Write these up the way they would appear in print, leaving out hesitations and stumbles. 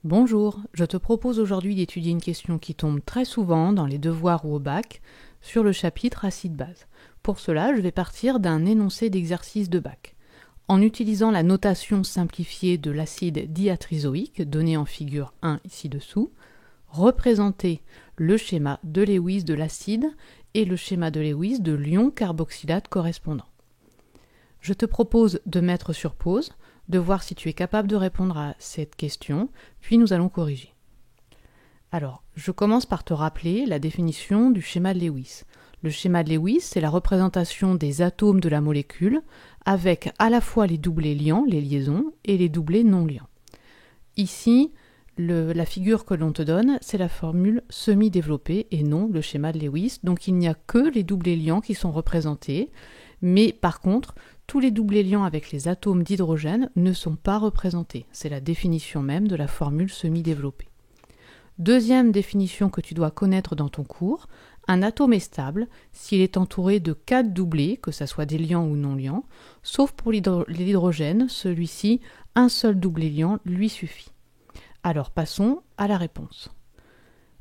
Bonjour, je te propose aujourd'hui d'étudier une question qui tombe très souvent dans les devoirs ou au bac sur le chapitre acide-base. Pour cela, je vais partir d'un énoncé d'exercice de bac. En utilisant la notation simplifiée de l'acide diatrisoïque donnée en figure 1 ci-dessous, représenter le schéma de Lewis de l'acide et le schéma de Lewis de l'ion carboxylate correspondant. Je te propose de mettre sur pause, de voir si tu es capable de répondre à cette question, puis nous allons corriger. Alors, je commence par te rappeler la définition du schéma de Lewis. Le schéma de Lewis, c'est la représentation des atomes de la molécule avec à la fois les doublés liants, les liaisons, et les doublés non liants. Ici, la figure que l'on te donne, c'est la formule semi-développée et non le schéma de Lewis. Donc il n'y a que les doublés liants qui sont représentés, mais par contre, tous les doublés liants avec les atomes d'hydrogène ne sont pas représentés. C'est la définition même de la formule semi-développée. Deuxième définition que tu dois connaître dans ton cours, un atome est stable s'il est entouré de 4 doublés, que ce soit des liants ou non liants, sauf pour l'hydrogène, celui-ci, un seul doublé liant lui suffit. Alors passons à la réponse.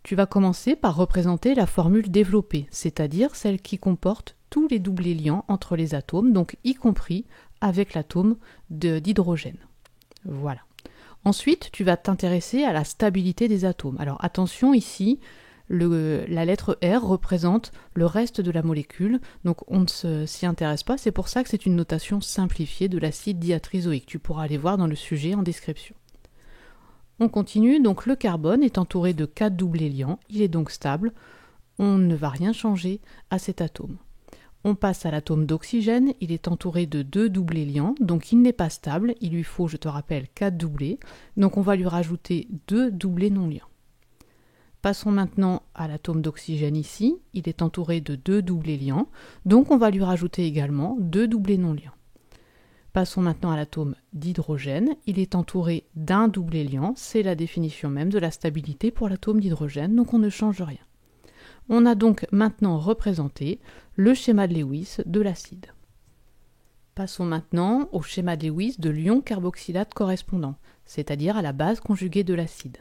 Tu vas commencer par représenter la formule développée, c'est-à-dire celle qui comporte tous les doublés liants entre les atomes, donc y compris avec l'atome d'hydrogène. Voilà. Ensuite, tu vas t'intéresser à la stabilité des atomes. Alors attention ici, la lettre R représente le reste de la molécule, donc on ne s'y intéresse pas, c'est pour ça que c'est une notation simplifiée de l'acide diatrisoïque. Tu pourras aller voir dans le sujet en description. On continue, donc le carbone est entouré de 4 doublés liants, il est donc stable, on ne va rien changer à cet atome. On passe à l'atome d'oxygène, il est entouré de 2 doublés liants, donc il n'est pas stable, il lui faut, je te rappelle, 4 doublés, donc on va lui rajouter 2 doublés non liants. Passons maintenant à l'atome d'oxygène ici, il est entouré de 2 doublés liants, donc on va lui rajouter également 2 doublés non liants. Passons maintenant à l'atome d'hydrogène, il est entouré d'un doublé liant, c'est la définition même de la stabilité pour l'atome d'hydrogène, donc on ne change rien. On a donc maintenant représenté le schéma de Lewis de l'acide. Passons maintenant au schéma de Lewis de l'ion carboxylate correspondant, c'est-à-dire à la base conjuguée de l'acide.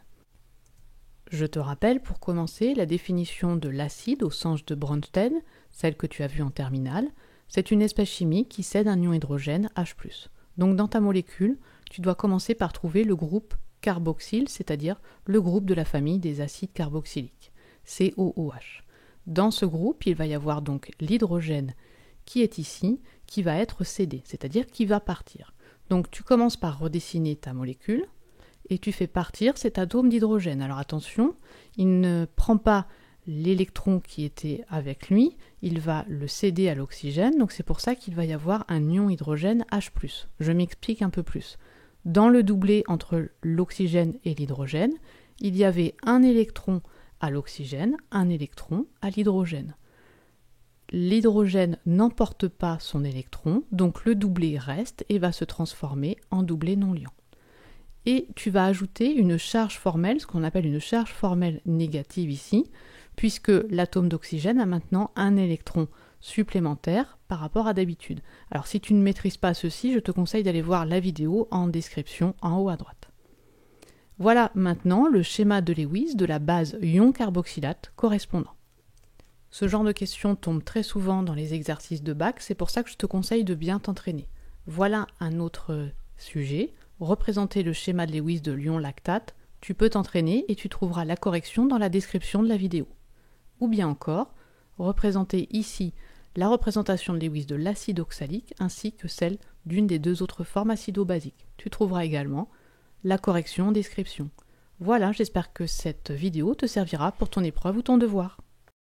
Je te rappelle pour commencer la définition de l'acide au sens de Bronsted, celle que tu as vue en terminale. C'est une espèce chimique qui cède un ion hydrogène H+. Donc dans ta molécule, tu dois commencer par trouver le groupe carboxyle, c'est-à-dire le groupe de la famille des acides carboxyliques, COOH. Dans ce groupe, il va y avoir donc l'hydrogène qui est ici, qui va être cédé, c'est-à-dire qui va partir. Donc tu commences par redessiner ta molécule et tu fais partir cet atome d'hydrogène. Alors attention, il ne prend pas l'électron qui était avec lui, il va le céder à l'oxygène, donc c'est pour ça qu'il va y avoir un ion hydrogène H+. Je m'explique un peu plus. Dans le doublé entre l'oxygène et l'hydrogène, il y avait un électron à l'oxygène, un électron à l'hydrogène. L'hydrogène n'emporte pas son électron, donc le doublé reste et va se transformer en doublé non liant. Et tu vas ajouter une charge formelle, ce qu'on appelle une charge formelle négative ici, puisque l'atome d'oxygène a maintenant un électron supplémentaire par rapport à d'habitude. Alors si tu ne maîtrises pas ceci, je te conseille d'aller voir la vidéo en description en haut à droite. Voilà maintenant le schéma de Lewis de la base ion carboxylate correspondant. Ce genre de questions tombe très souvent dans les exercices de bac, c'est pour ça que je te conseille de bien t'entraîner. Voilà un autre sujet, représenter le schéma de Lewis de l'ion lactate. Tu peux t'entraîner et tu trouveras la correction dans la description de la vidéo. Ou bien encore, représenter ici la représentation de Lewis de l'acide oxalique ainsi que celle d'une des deux autres formes acido-basiques. Tu trouveras également la correction en description. Voilà, j'espère que cette vidéo te servira pour ton épreuve ou ton devoir.